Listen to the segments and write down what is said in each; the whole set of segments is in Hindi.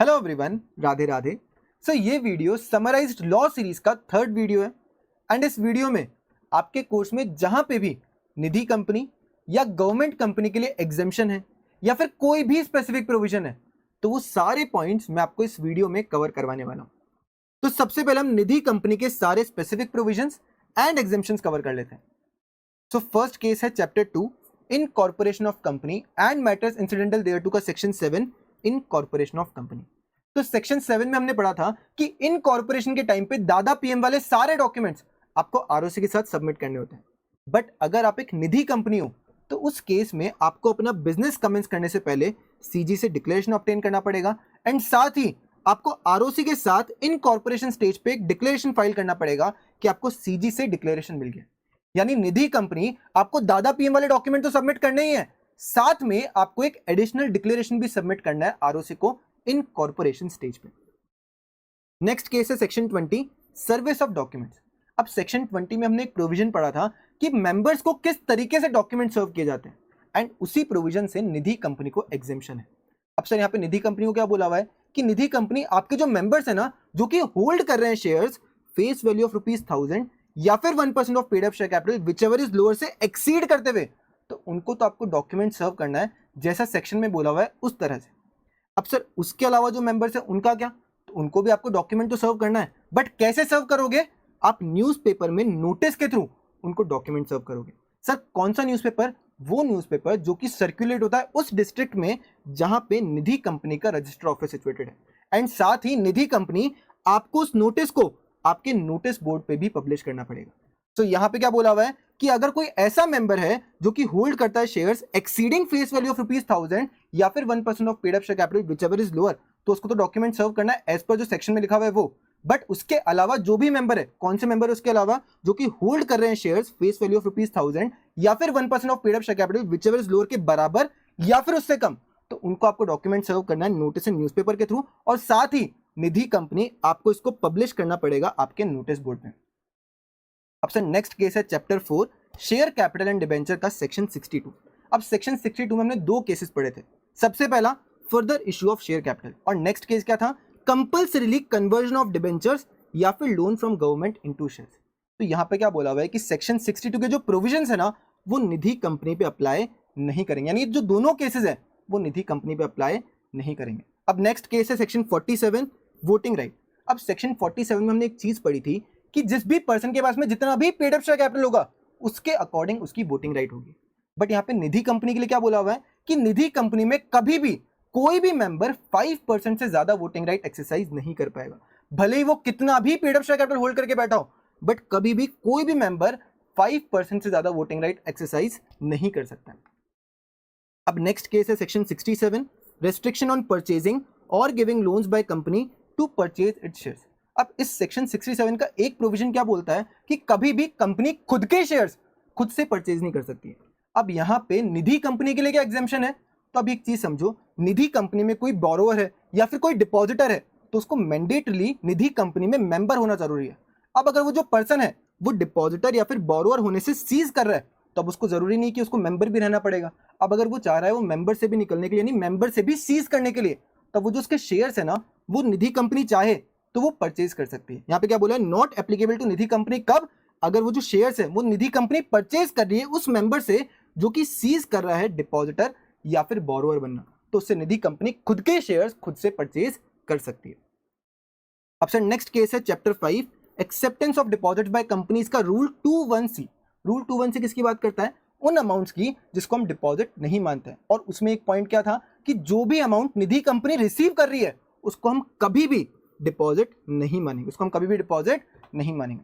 Hello everyone, Radhe Radhe. ये वीडियो समराइज्ड लॉ सीरीज का थर्ड वीडियो है एंड इस वीडियो में आपके कोर्स में जहां पे भी निधि कंपनी या गवर्नमेंट कंपनी के लिए एग्जेम्पशन है या फिर कोई भी स्पेसिफिक प्रोविजन है तो वो सारे पॉइंट्स मैं आपको इस वीडियो में कवर करवाने वाला हूं। तो सबसे पहले हम निधि कंपनी के सारे specific provisions and exemptions cover कर लेते हैं। फर्स्ट केस है chapter 2 incorporation of company and matters incidental thereto का section 7 incorporation of company. तो सेक्शन 7 में हमने पढ़ा था कि इन कॉर्पोरेशन के टाइम पे दादा पीएम वाले सारे डॉक्यूमेंट्स आपको आरओसी के साथ सबमिट करने होते हैं। बट अगर आप एक निधि कंपनी हो तो उस केस में आपको अपना बिजनेस कमेंस करने से पहले सीजी से डिक्लेरेशन ऑब्टेन करना पड़ेगा एंड साथ ही आपको आरओसी के साथ इन कॉर्पोरेशन स्टेज पे एक डिक्लेरेशन फाइल करना पड़ेगा कि आपको सीजी से डिक्लेरेशन मिल गया। यानी निधि कंपनी आपको दादा पीएम वाले डॉक्यूमेंट तो सबमिट करने ही है, साथ में आपको एक एडिशनल डिक्लेरेशन भी सबमिट करना है आरओसी को इन कॉर्पोरेशन स्टेज पे। नेक्स्ट केस है सेक्शन 20 सर्विस ऑफ डॉक्यूमेंट्स। अब सेक्शन 20 में हमने एक प्रोविजन पढ़ा था कि मेंबर्स को किस तरीके से डॉक्यूमेंट सर्व किए जाते हैं एंड उसी प्रोविजन से निधि कंपनी को एग्जेम्पशन है। अब सर यहाँ पे निधि कंपनी को क्या बोला हुआ है कि निधि कंपनी आपके जो मेंबर्स है ना, जो कि होल्ड कर रहे हैं शेयर्स फेस वैल्यू ऑफ ₹1000 या फिर 1% of paid up share capital whichever is lower से एक्सीड करते हुए, तो उनको तो आपको डॉक्यूमेंट सर्व करना है जैसा सेक्शन में बोला हुआ है उस तरह से। अब सर उसके अलावा जो मेंबर्स है उनका क्या, तो उनको भी आपको डॉक्यूमेंट तो सर्व करना है, बट कैसे सर्व करोगे? आप न्यूज़पेपर में नोटिस के थ्रू उनको डॉक्यूमेंट सर्व करोगे। सर कौन सा न्यूज़पेपर? वो न्यूज़पेपर जो कि सर्कुलेट होता है उस डिस्ट्रिक्ट में जहां पे निधि कंपनी का रजिस्टर ऑफिस सिचुएटेड है एंड साथ ही निधि कंपनी आपको उस नोटिस को आपके नोटिस बोर्ड पे भी पब्लिश करना पड़ेगा। तो यहां पे क्या बोला हुआ है कि अगर कोई ऐसा मेंबर है जो कि होल्ड करता है shares exceeding face value of ₹1000 या फिर 1% of paid up share capital whichever is lower, तो उसको तो डॉक्यूमेंट सर्व करना है एज पर जो सेक्शन में लिखा हुआ है वो। बट उसके अलावा जो भी मेंबर है, कौन से मेंबर है उसके अलावा, जो कि होल्ड कर रहे हैं शेयर्स फेस वैल्यू ऑफ ₹1000 या फिर 1% of paid up share capital whichever is lower के बराबर या फिर उससे कम, तो उनको आपको डॉक्यूमेंट सर्व करना है नोटिस इन न्यूज़पेपर के थ्रू और साथ ही निधि कंपनी आपको इसको पब्लिश करना पड़ेगा आपके नोटिस बोर्ड में। अब सर नेक्स्ट केस है chapter 4 share capital and debenture का सेक्शन 62। अब सेक्शन 62 में हमने दो केसेस पढ़े थे। सबसे पहला further issue of share capital और नेक्स्ट केस क्या था? कंपल्सरीली कन्वर्जन ऑफ डिबेंचर्स या फिर loan from government into shares. तो यहाँ पे क्या बोला हुआ है कि सेक्शन 62 के जो प्रोविजंस है ना वो निधि कंपनी पे अप्लाई नहीं करेंगे, यानी जो दोनों केसेस है वो निधि कंपनी पे अप्लाई नहीं करेंगे। अब नेक्स्ट केस है सेक्शन 47 वोटिंग राइट। अब सेक्शन 47 में हमने एक चीज पढ़ी थी कि जिस भी पर्सन के पास में जितना भी पेड अप शेयर कैपिटल होगा उसके अकॉर्डिंग उसकी वोटिंग राइट होगी। बट यहाँ पे निधि कंपनी के लिए क्या बोला हुआ है कि निधि कंपनी में कभी भी कोई भी मेंबर 5% से ज्यादा वोटिंग राइट एक्सरसाइज नहीं कर पाएगा, भले ही वो कितना भी paid up share capital hold करके बैठा हो, बट कभी भी कोई भी मेंबर 5% से ज्यादा वोटिंग राइट एक्सरसाइज नहीं कर सकता। अब नेक्स्ट केस है सेक्शन 67 रेस्ट्रिक्शन ऑन परचेजिंग और giving loans by company to purchase its shares. अब इस सेक्शन 67 का एक प्रोविजन क्या बोलता है कि कभी भी कंपनी खुद के शेयर्स खुद से परचेज नहीं कर सकती है। अब यहाँ पे निधि कंपनी के लिए क्या एग्जेम्पशन है? तो अब एक चीज समझो, निधि कंपनी में कोई बोरोवर है या फिर कोई डिपॉजिटर है तो उसको मैंडेटली निधि कंपनी में मेंबर होना जरूरी है। अब अगर वो जो पर्सन है वो डिपॉजिटर या फिर बोरोवर होने से सीज कर रहा है तो अब उसको जरूरी नहीं कि उसको मेंबर भी रहना पड़ेगा। अब अगर वो चाह रहा है वो मेंबर से भी निकलने के लिए, यानी मेंबर से भी सीज करने के लिए, तब वो जो उसके शेयर्स है ना वो निधि कंपनी चाहे तो वो परचेज कर सकती है। यहाँ पे क्या बोला है? Not applicable to Nidhi company. कब? अगर वो जो शेयर्स है वो निधि कंपनी परचेज कर रही है उस मेंबर से जो कि सीज कर रहा है डिपॉजिटर या फिर बोरोवर बनना, तो उससे निधि कंपनी खुद के शेयर्स खुद से परचेज कर सकती है। अब सर नेक्स्ट केस है chapter 5 acceptance of deposit by companies का रूल 21C। रूल 21C किसकी बात करता है? उन अमाउंट्स की जिसको हम डिपॉजिट नहीं मानते हैं। और उसमें एक पॉइंट क्या था कि जो भी अमाउंट निधि कंपनी रिसीव कर रही है उसको हम कभी भी डिपॉजिट नहीं मानेंगे, उसको हम कभी भी डिपॉजिट नहीं मानेंगे।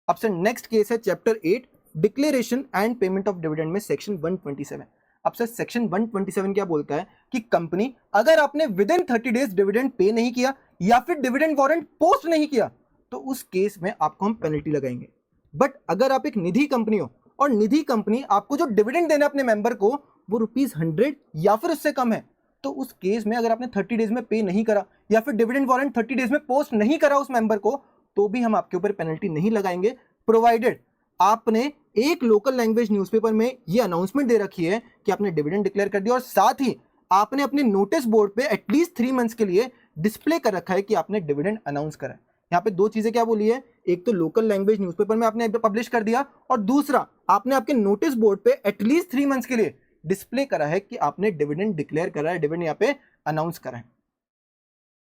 अब सर नेक्स्ट केस है chapter 8 declaration and payment of dividend में सेक्शन 127। अब सर सेक्शन 127 क्या बोलता है कि कंपनी अगर आपने with in 30 days dividend pay नहीं किया या फिर डिविडेंड वारंट पोस्ट नहीं किया तो उस केस में आपको हम पेनल्टी लगाएंगे। बट अगर आप एक निधि कंपनी हो और निधि कंपनी आपको जो डिविडेंड देना अपने मेंबर को वो ₹100 या फिर उससे कम है, तो उस केस में अगर आपने 30 डेज में पे नहीं करा या फिर डिविडेंड वारंट 30 डेज में पोस्ट नहीं करा उस मेंबर को, तो भी हम आपके ऊपर पेनल्टी नहीं लगाएंगे, प्रोवाइडेड आपने एक लोकल लैंग्वेज न्यूज़पेपर में ये अनाउंसमेंट दे रखी है कि आपने डिविडेंड डिक्लेयर कर दिया और साथ ही आपने अपने नोटिस बोर्ड पे एटलीस्ट 3 मंथ्स के लिए डिस्प्ले कर रखा है कि आपने डिविडेंड अनाउंस करा है। यहाँ पे दो चीजें क्या बोली है, एक तो लोकल लैंग्वेज न्यूज़पेपर में आपने पब्लिश कर दिया, और दूसरा आपने आपके नोटिस बोर्ड पे एटलीस्ट 3 मंथ्स के लिए डिस्प्ले करा है कि आपने डिविडेंड डिक्लेयर करा है, डिविडेंड यहाँ पे अनाउंस करा है।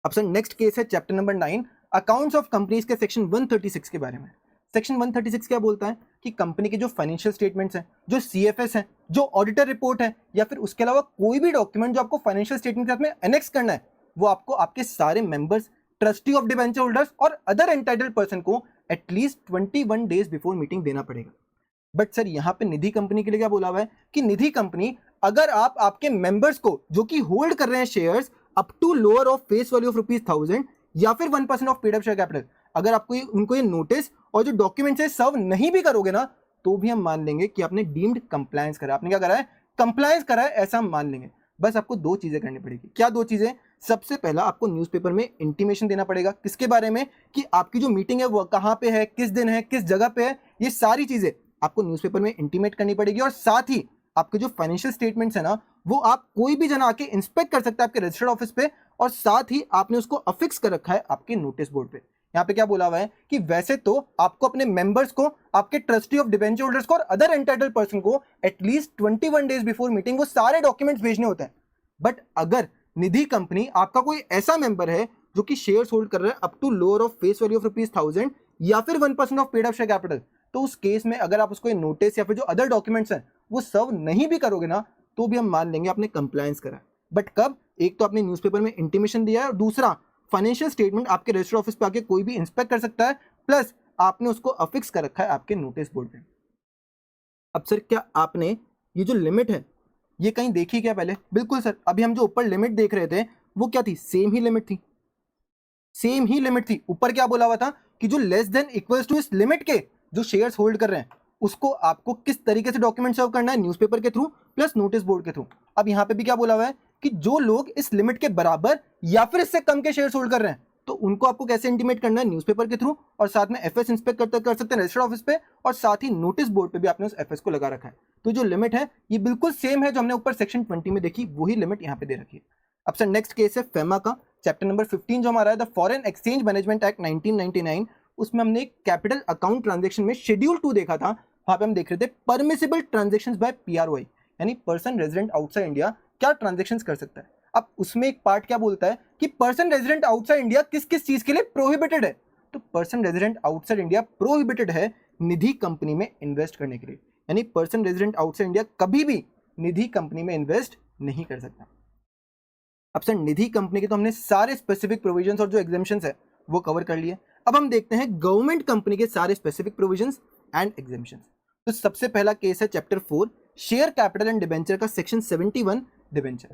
अब सर नेक्स्ट केस है chapter number 9 accounts of companies के सेक्शन 136 के बारे में। सेक्शन 136 क्या बोलता है कि कंपनी के जो फाइनेंशियल स्टेटमेंट्स हैं, जो सीएफएस हैं, जो ऑडिटर रिपोर्ट है, या फिर उसके अलावा कोई भी डॉक्यूमेंट जो आपको फाइनेंशियल स्टेटमेंट के साथ में एनेक्स करना है, वो आपको आपके सारे members, trustee of debenture holders और अदर एंटाइटल्ड पर्सन को एटलीस्ट 21 डेज बिफोर मीटिंग देना पड़ेगा। बट सर यहाँ पे निधि कंपनी के लिए क्या बोला हुआ है कि निधि कंपनी अगर आप आपके मेंबर्स को जो कि होल्ड कर रहे हैं shares up to lower of face value of ₹1000 या फिर 1% of paid up share capital, अगर आपको उनको ये नोटिस और जो डॉक्यूमेंट्स है सर्व नहीं भी करोगे ना, तो भी हम मान लेंगे कि आपने डीम्ड कंप्लायंस करा, आपने क्या करा है, कंप्लायंस करा है, ऐसा हम मान लेंगे। बस आपको दो चीजें करनी पड़ेगी। क्या दो चीजें? सबसे पहला आपको न्यूज़पेपर में इंटीमेशन देना पड़ेगा, किसके बारे में, कि आपकी जो मीटिंग है वो कहां पे है, किस दिन है, किस जगह पे है, ये सारी चीजें आपको न्यूज़पेपर में इंटीमेट करनी पड़ेगी। और साथ ही आपके जो फाइनेंशियल स्टेटमेंट्स है ना, वो आप कोई भी जना आके इंस्पेक्ट कर सकता है आपके रजिस्टर्ड ऑफिस पे, और साथ ही आपने उसको अफिक्स कर रखा है आपके नोटिस बोर्ड पे। यहाँ पे क्या बोला हुआ है कि वैसे तो आपको अपने मेंबर्स को, आपके ट्रस्टी ऑफ डिबेंचर होल्डर्स को और अदर एंटाइटल्ड पर्सन को एटलीस्ट 21 डेज बिफोर मीटिंग वो सारे डॉक्यूमेंट्स भेजने होते हैं। बट अगर निधि कंपनी आपका कोई ऐसा मेंबर है जो कि शेयर्स होल्ड कर रहा है up to lower of face value of ₹1000 या फिर 1% of paid up share capital, तो उस केस में अगर आप उसको नोटिस या फिर जो अदर डॉक्यूमेंट्स हैं वो सर्व नहीं भी करोगे ना, तो भी हम मान लेंगे आपने कंप्लायंस करा। बट कब? एक तो आपने न्यूज़पेपर में इंटीमेशन दिया है, और दूसरा फाइनेंशियल स्टेटमेंट आपके रजिस्टर ऑफिस पे आके कोई भी इंस्पेक्ट कर सकता है, प्लस आपने उसको अफिक्स कर रखा है आपके नोटिस बोर्ड पे। अब सर क्या आपने ये जो लिमिट है ये कहीं देखी क्या पहले? बिल्कुल सर, अभी हम जो ऊपर लिमिट देख रहे थे वो क्या थी, सेम ही लिमिट थी, सेम ही लिमिट थी। ऊपर क्या बोला हुआ था कि जो लेस देन इक्वल्स टू इस लिमिट के जो शेयर्स होल्ड कर रहे हैं उसको आपको किस तरीके से डॉक्यूमेंट सर्व करना है, न्यूज़पेपर के थ्रू प्लस नोटिस बोर्ड के थ्रू। अब यहाँ पे भी क्या बोला हुआ है कि जो लोग इस लिमिट के बराबर या फिर इससे कम के शेयर्स होल्ड कर रहे हैं, तो उनको आपको कैसे इंटीमेट करना है, न्यूज़पेपर के थ्रू, और साथ में एफएस इंस्पेक्ट कर सकते हैं रजिस्टर्ड ऑफिस पे, और साथ ही नोटिस बोर्ड पे भी आपने उस एफएस को लगा रखा है। तो जो लिमिट है ये बिल्कुल सेम है जो हमने ऊपर सेक्शन 20 में देखी, वही लिमिट यहाँ पे दे रखी है। अब सर नेक्स्ट केस है फेमा का, चैप्टर नंबर 15 जो हमारा है the foreign exchange management act 1999। उसमें हमने एक कैपिटल अकाउंट ट्रांजेक्शन में शेड्यूल 2 देखा था, वहां पे हम देख रहे थे परमिसिबल ट्रांजेक्शंस बाय पीआरओआई, यानी पर्सन रेजिडेंट आउटसाइड इंडिया क्या ट्रांजेक्शंस कर सकता है। अब उसमें एक पार्ट क्या बोलता है कि पर्सन रेजिडेंट आउटसाइड इंडिया किस किस चीज के लिए प्रोहिबिटेड है। तो person resident outside India prohibited है निधि कंपनी में इन्वेस्ट करने के लिए, यानी पर्सन रेजिडेंट आउटसाइड इंडिया कभी भी निधि कंपनी में इन्वेस्ट नहीं कर सकता। अब सर निधि कंपनी के तो हमने सारे स्पेसिफिक प्रोविजंस और जो एग्जेम्पशंस है वो कवर कर लिए। अब हम देखते हैं गवर्नमेंट कंपनी के सारे स्पेसिफिक प्रोविजंस एंड एग्जेम्पशंस। तो सबसे पहला केस है chapter 4 share capital and debenture का, सेक्शन 71 डिबेंचर।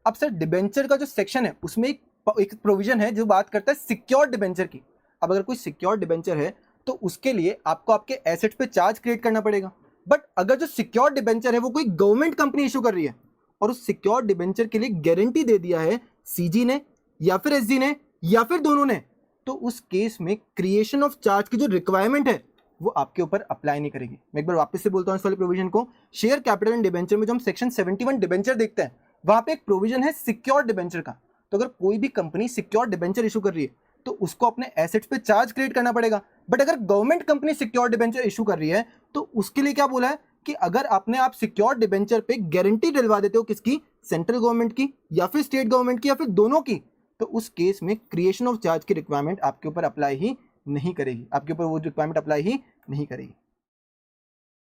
अब सर डिबेंचर का जो सेक्शन है उसमें एक प्रोविजन है जो बात करता है सिक्योर्ड डिबेंचर की। अब अगर कोई सिक्योर्ड डिबेंचर है तो उसके लिए आपको आपके एसेट्स पे चार्ज क्रिएट करना पड़ेगा। बट अगर जो सिक्योर्ड डिबेंचर है वो कोई गवर्नमेंट कंपनी इशू कर रही है और उस सिक्योर्ड डिबेंचर के लिए गारंटी दे दिया है सीजी ने या फिर एसजी ने या फिर दोनों ने, तो उस केस में क्रिएशन ऑफ चार्ज की जो रिक्वायरमेंट है वो आपके ऊपर अप्लाई नहीं करेगी। मैं एक बार वापस से बोलता हूं इस वाले प्रोविजन को। शेयर कैपिटल एंड डिबेंचर में जो हम सेक्शन 71 डिबेंचर देखते हैं वहां पे एक प्रोविजन है सिक्योर्ड डिबेंचर का। तो अगर कोई भी कंपनी सिक्योर्ड डिबेंचर इशू कर रही है तो उसको अपने एसेट्स पे चार्ज क्रिएट करना पड़ेगा। बट अगर government company secured debenture issue कर रही है तो उसके लिए क्या बोला है कि अगर आप सिक्योर्ड डिबेंचर पे गारंटी दिलवा देते हो किसकी, सेंट्रल गवर्नमेंट की या फिर स्टेट गवर्नमेंट की या फिर दोनों की, तो उस केस में क्रिएशन ऑफ चार्ज की रिक्वायरमेंट आपके ऊपर अप्लाई ही नहीं करेगी, आपके ऊपर वो रिक्वायरमेंट अप्लाई ही नहीं करेगी।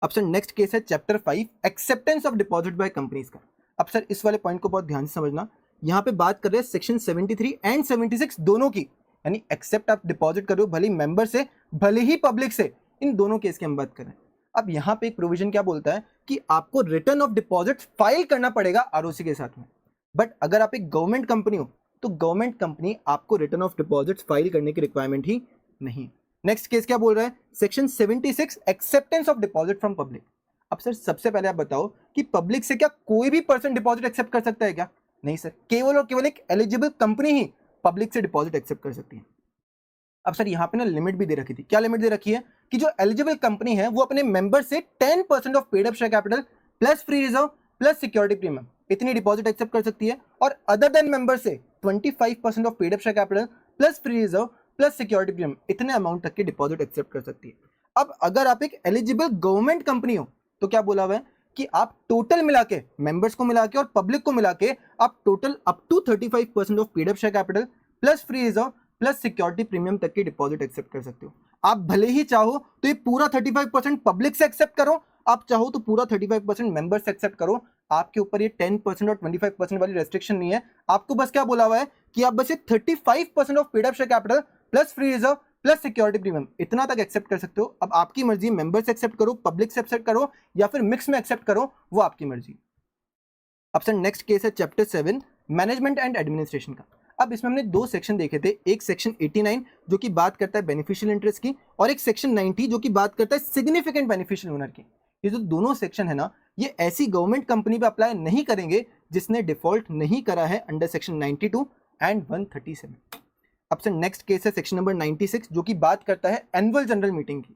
अब सर नेक्स्ट केस है chapter 5 acceptance of deposit by companies का। अब सर इस वाले पॉइंट को बहुत ध्यान से समझना, यहाँ पे बात कर रहे हैं सेक्शन 73 एंड 76 दोनों की, यानी एक्सेप्ट आप डिपॉजिट कर रहे हो भले ही मेंबर से भले ही पब्लिक से, इन दोनों केस की हम बात करें। अब यहाँ पे एक प्रोविजन क्या बोलता है कि आपको रिटर्न ऑफ डिपॉजिट फाइल करना पड़ेगा आरओसी के साथ में। बट अगर आप एक गवर्नमेंट कंपनी हो तो गवर्नमेंट कंपनी आपको रिटर्न ऑफ डिपॉजिट फाइल करने की रिक्वायरमेंट ही नहीं। नेक्स्ट केस क्या बोल रहा है, section 76 acceptance of deposit from public. अब सर सबसे पहले आप बताओ कि पब्लिक से क्या कोई भी पर्सन डिपॉजिट एक्सेप्ट कर सकता है क्या? नहीं सर, केवल और केवल एक एलिजिबल कंपनी ही पब्लिक से डिपॉजिट एक्सेप्ट कर सकती है। अब सर यहाँ पे ना लिमिट भी दे रखी थी, क्या लिमिट दे रखी है कि जो एलिजिबल कंपनी है वो अपने मेंबर से 10% of paid up share capital plus free reserve plus security premium इतनी डिपॉजिट एक्सेप्ट कर सकती है, और अदर देन मेंबर से 25% of paid up share capital plus free reserve plus security premium, इतने अमाउंट तक की डिपॉजिट एक्सेप्ट कर सकती है। अब अगर आप एक एलिजिबल गवर्नमेंट कंपनी हो तो क्या बोला हुआ है कि आप टोटल मिला के, मेंबर्स को मिला के और पब्लिक को मिला के, आप total up to 35% of paid up share capital plus free reserve plus security premium तक की डिपॉजिट एक्सेप्ट कर सकते हो। आप भले ही चाहो तो ये पूरा 35% पब्लिक से एक्सेप्ट करो, आप चाहो तो पूरा 35% मेंबर्स से एक्सेप्ट करो, आपके ऊपर ये 10% और 25% वाली रेस्ट्रिक्शन नहीं है। आपको बस क्या बोला हुआ है कि आप बस ये 35% of paid up share capital plus free reserve plus security premium इतना तक एक्सेप्ट कर सकते हो। अब आपकी मर्जी, मेंबर्स से एक्सेप्ट करो, पब्लिक से एक्सेप्ट करो या फिर मिक्स में एक्सेप्ट करो, वो आपकी मर्जी। अब सर नेक्स्ट केस है चैप्टर 7 मैनेजमेंट एंड एडमिनिस्ट्रेशन का। अब इसमें हमने दो सेक्शन देखे थे, एक सेक्शन 89 जो कि बात करता है बेनिफिशियल इंटरेस्ट की और एक सेक्शन 90 जो कि बात करता है सिग्निफिकेंट बेनिफिशियल ओनर की। ये जो दोनों सेक्शन है ना, ये ऐसी गवर्नमेंट कंपनी पे अप्लाई नहीं करेंगे जिसने डिफॉल्ट नहीं करा है अंडर सेक्शन 92 एंड 137। अब सर नेक्स्ट केस है सेक्शन नंबर 96 जो कि बात करता है एनुअल जनरल मीटिंग की।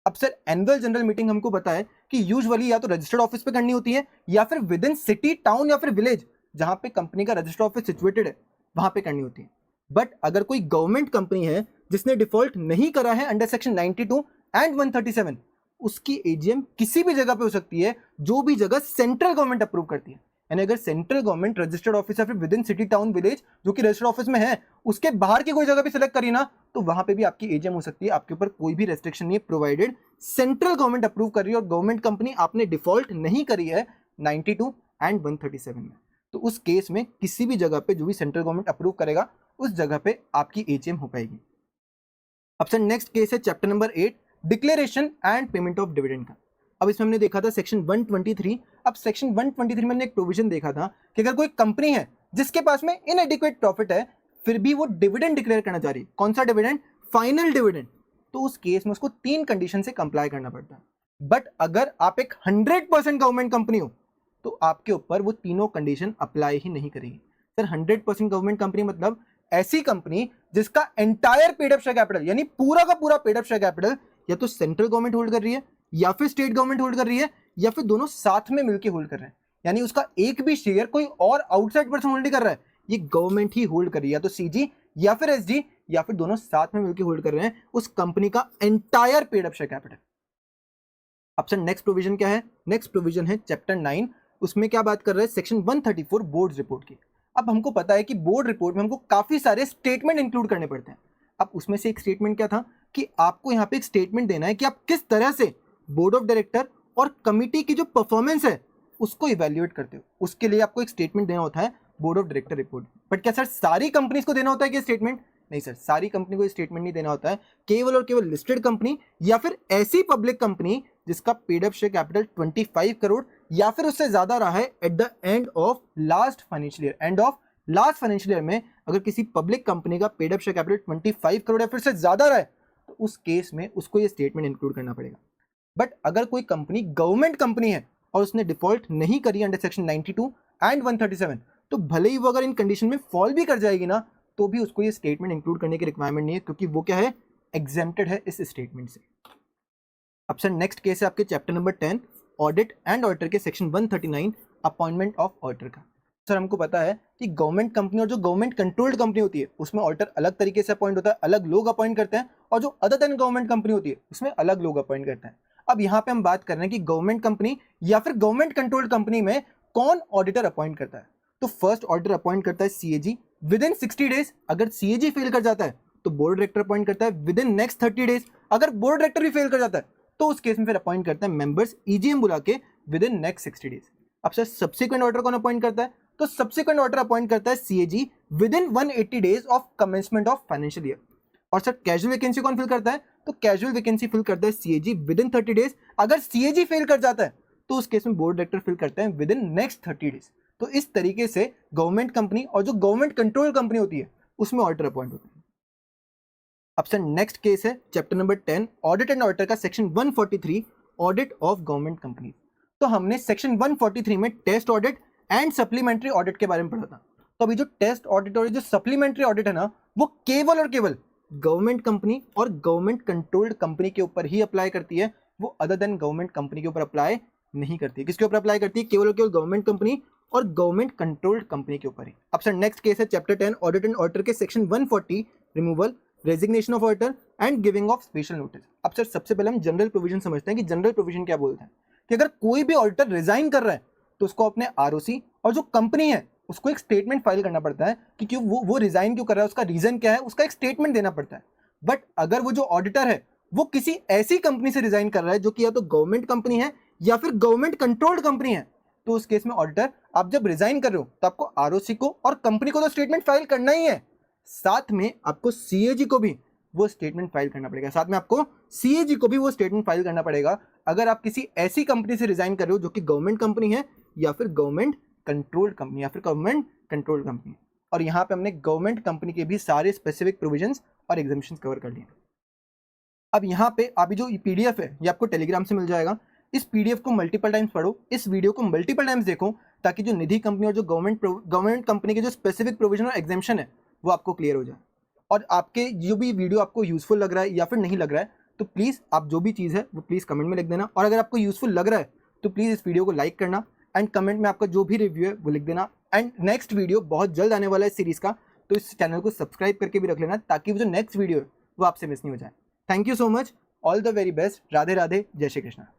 अब सर एनुअल जनरल मीटिंग हमको पता है कि यूजुअली या तो रजिस्टर्ड ऑफिस पे करनी होती है या फिर विद इन सिटी, टाउन या फिर विलेज जहां पे कंपनी का रजिस्टर्ड ऑफिस सिचुएटेड है वहां पे करनी होती है। बट अगर कोई गवर्नमेंट कंपनी है जिसने डिफॉल्ट नहीं करा है अंडर सेक्शन 92 एंड 137, उसकी एजीएम किसी भी जगह पे हो सकती है जो भी जगह सेंट्रल गवर्नमेंट अप्रूव करती है। यानी अगर सेंट्रल गवर्नमेंट रजिस्टर्ड ऑफिस या फिर with in city, town, village जो कि रजिस्टर्ड ऑफिस में है उसके बाहर की कोई जगह भी सिलेक्ट करी ना, तो वहां पे भी आपकी एजीएम हो सकती है। आपके ऊपर कोई भी रेस्ट्रिक्शन नहीं है, प्रोवाइडेड सेंट्रल गवर्नमेंट अप्रूव कर रही है और गवर्नमेंट कंपनी आपने डिफॉल्ट नहीं करी है 92 एंड 137 में। तो उस केस में किसी भी जगह पे जो भी सेंट्रल गवर्नमेंट अप्रूव करेगा उस जगह पे आपकी एजीएम हो पाएगी। अब सर नेक्स्ट केस है chapter number 8 declaration and payment of dividend का। अब इसमें हमने देखा था सेक्शन 123। अब सेक्शन 123 में हमने एक प्रोविजन देखा था कि अगर कोई कंपनी है जिसके पास में इनएडिक्वेट प्रॉफिट है फिर भी वो डिविडेंड डिक्लेयर करना चाह रही है, कौन सा डिविडेंड? फाइनल डिविडेंड, तो उस केस में उसको 3 कंडीशन से कंप्लाई करना पड़ता है। बट अगर आप एक 100% गवर्नमेंट कंपनी हो तो आपके ऊपर वो तीनों कंडीशन अप्लाई ही नहीं करेगी। सर 100% गवर्नमेंट कंपनी मतलब ऐसी कंपनी जिसका entire paid up share capital यानी पूरा का पूरा पेड अप शेयर कैपिटल या तो सेंट्रल गवर्नमेंट होल्ड कर रही है या फिर स्टेट गवर्नमेंट होल्ड कर रही है या फिर दोनों साथ में मिलकर होल्ड कर रहे हैं। यानी उसका एक भी शेयर कोई और आउटसाइड पर्सन होल्ड कर रहा है, ये गवर्नमेंट ही होल्ड कर रही है, या तो सीजी या फिर एसजी या फिर दोनों साथ में मिलकर होल्ड कर रहे हैं उस कंपनी का entire paid up share capital. अब सर नेक्स्ट प्रोविजन क्या है? नेक्स्ट प्रोविजन है चैप्टर 9, उसमें क्या बात कर रहे हैं? सेक्शन 134 बोर्ड रिपोर्ट की। अब हमको पता है कि बोर्ड रिपोर्ट में हमको काफी सारे स्टेटमेंट इंक्लूड करने पड़ते हैं। अब उसमें से एक स्टेटमेंट क्या था कि आपको यहाँ पे एक स्टेटमेंट देना है कि आप किस तरह से बोर्ड ऑफ डायरेक्टर और कमिटी की जो परफॉर्मेंस है उसको इवेल्युएट करते हो। उसके लिए आपको एक स्टेटमेंट देना होता है board of director report. But क्या सर सारी कंपनीज को देना होता है कि स्टेटमेंट? नहीं सर, सारी कंपनी को स्टेटमेंट नहीं देना होता है। केवल और केवल लिस्टेड कंपनी या फिर ऐसी पब्लिक कंपनी जिसका paid up share capital 25 crore या फिर उससे ज्यादा रहा है at the end of last financial year. End of last financial year में अगर किसी पब्लिक कंपनी का paid up share capital 25 crore या फिर से ज्यादा रहा है तो उस केस में उसको ये स्टेटमेंट इंक्लूड करना पड़ेगा। बट अगर कोई कंपनी गवर्नमेंट कंपनी है और उसने डिफॉल्ट नहीं करी अंडर सेक्शन 92 एंड 137, तो भले ही वो अगर इन कंडीशन में फॉल भी कर जाएगी ना तो भी उसको ये स्टेटमेंट इंक्लूड करने की रिक्वायरमेंट नहीं है, क्योंकि वो क्या है? एग्जेम्प्टेड है इस स्टेटमेंट से। अब सर नेक्स्ट केस है आपके chapter number 10 audit and auditor के सेक्शन 139 अपॉइंटमेंट ऑफ ऑडिटर का। सर हमको पता है कि गवर्नमेंट कंपनी और जो गवर्नमेंट कंट्रोल्ड कंपनी होती है उसमें ऑडिटर अलग तरीके से अपॉइंट होता है, अलग लोग अपॉइंट करते हैं, और जो अदर देन गवर्नमेंट कंपनी होती है उसमें अलग लोग अपॉइंट करते हैं। अब यहाँ पे हम बात कर रहे हैं कि गवर्नमेंट कंपनी या फिर गवर्नमेंट कंट्रोल्ड कंपनी में कौन ऑडिटर अपॉइंट करता है। तो फर्स्ट ऑडिटर अपॉइंट करता है सीएजी विद इन 60 डेज। अगर सीएजी फेल कर जाता है तो बोर्ड डायरेक्टर अपॉइंट करता है विद इन नेक्स्ट 30 डेज। अगर बोर्ड डायरेक्टर भी फेल कर जाता है तो उस केस में फिर अपॉइंट करता है मेंबर्स ईजीएम बुला के विद इन नेक्स्ट 60 डेज। अब सर सब्सिक्वेंट ऑर्डर कौन अपॉइंट करता है? तो सब्सिक्वेंट ऑर्डर अपॉइंट करता है CAG with in 180 days of commencement of financial year. और सर कैजुअल वैकेंसी कौन फिल करता है? तो कैजुअल वैकेंसी फिल करता है सीएजी विद इन 30 डेज। अगर सीएजी फेल कर जाता है तो उस केस में बोर्ड डायरेक्टर फिल करते हैं विद इन नेक्स्ट 30 डेज। तो इस तरीके से गवर्नमेंट कंपनी और जो गवर्नमेंट कंट्रोल कंपनी होती है उसमें ऑडिटर अपॉइंट होते हैं। अब सर नेक्स्ट केस है chapter number 10 audit and auditor का section 143 audit of government company. तो हमने सेक्शन 143 में test audit and supplementary audit के बारे में पढ़ा था। तो अभी जो टेस्ट ऑडिट और जो सप्लीमेंट्री ऑडिट है ना वो केवल और केवल गवर्नमेंट कंपनी और गवर्नमेंट कंट्रोल्ड कंपनी के ऊपर ही अप्लाई करती है, वो अदर देन गवर्नमेंट कंपनी के ऊपर अप्लाई नहीं करती है। किसके ऊपर अप्लाई करती है? केवल और केवल गवर्नमेंट कंपनी और गवर्नमेंट कंट्रोल्ड कंपनी के ऊपर है। अब सर नेक्स्ट केस है चैप्टर 10 ऑडिट एंड ऑडिटर के section 140 removal, resignation of auditor and giving of special notice. अब सर सबसे पहले हम जनरल प्रोविजन समझते हैं कि जनरल प्रोविजन क्या बोलते हैं कि अगर कोई भी ऑडिटर रिजाइन कर रहा है तो उसको अपने आरओसी और जो कंपनी है उसको एक स्टेटमेंट फाइल करना पड़ता है कि क्यों वो रिजाइन क्यों कर रहा है, उसका रीजन क्या है, उसका एक स्टेटमेंट देना पड़ता है। बट अगर वो जो ऑडिटर है वो किसी ऐसी कंपनी से रिजाइन कर रहा है जो कि या तो गवर्नमेंट कंपनी है या फिर गवर्नमेंट कंट्रोल्ड कंपनी है, तो उस केस में ऑडिटर आप जब रिजाइन कर रहे हो तो आपको आरओसी को और कंपनी को तो स्टेटमेंट फाइल करना ही है, साथ में आपको सीएजी को भी वो स्टेटमेंट फाइल करना पड़ेगा, साथ में आपको सीएजी को भी वो स्टेटमेंट फाइल करना पड़ेगा अगर आप किसी ऐसी कंपनी से रिजाइन कर रहे हो जो कि गवर्नमेंट कंपनी है या फिर गवर्नमेंट कंट्रोल्ड कंपनी या फिर गवर्नमेंट कंट्रोल्ड कंपनी। और यहाँ पे हमने गवर्नमेंट कंपनी के भी सारे स्पेसिफिक प्रोविजंस और एग्जामिशंस कवर कर लिए। अब यहाँ पे अभी जो पीडीएफ है ये आपको टेलीग्राम से मिल जाएगा। इस पीडीएफ को मल्टीपल टाइम्स पढ़ो, इस वीडियो को मल्टीपल टाइम्स देखो, ताकि जो निधि कंपनी और जो गवर्नमेंट कंपनी के जो स्पेसिफिक प्रोविजन और एग्जामिशन है वो आपको क्लियर हो जाए। और आपके जो भी वीडियो आपको यूजफुल लग रहा है या फिर नहीं लग रहा है तो प्लीज़ आप जो भी चीज़ है वो प्लीज़ कमेंट में लिख देना, और अगर आपको यूजफुल लग रहा है तो प्लीज़ इस वीडियो को लाइक करना एंड कमेंट में आपका जो भी रिव्यू है वो लिख देना। एंड नेक्स्ट वीडियो बहुत जल्द आने वाला है इस सीरीज़ का, तो इस चैनल को सब्सक्राइब करके भी रख लेना ताकि वो जो नेक्स्ट वीडियो है वो आपसे मिस नहीं हो जाए। Thank you so much, all the very best, Radhe Radhe, जय श्री कृष्णा।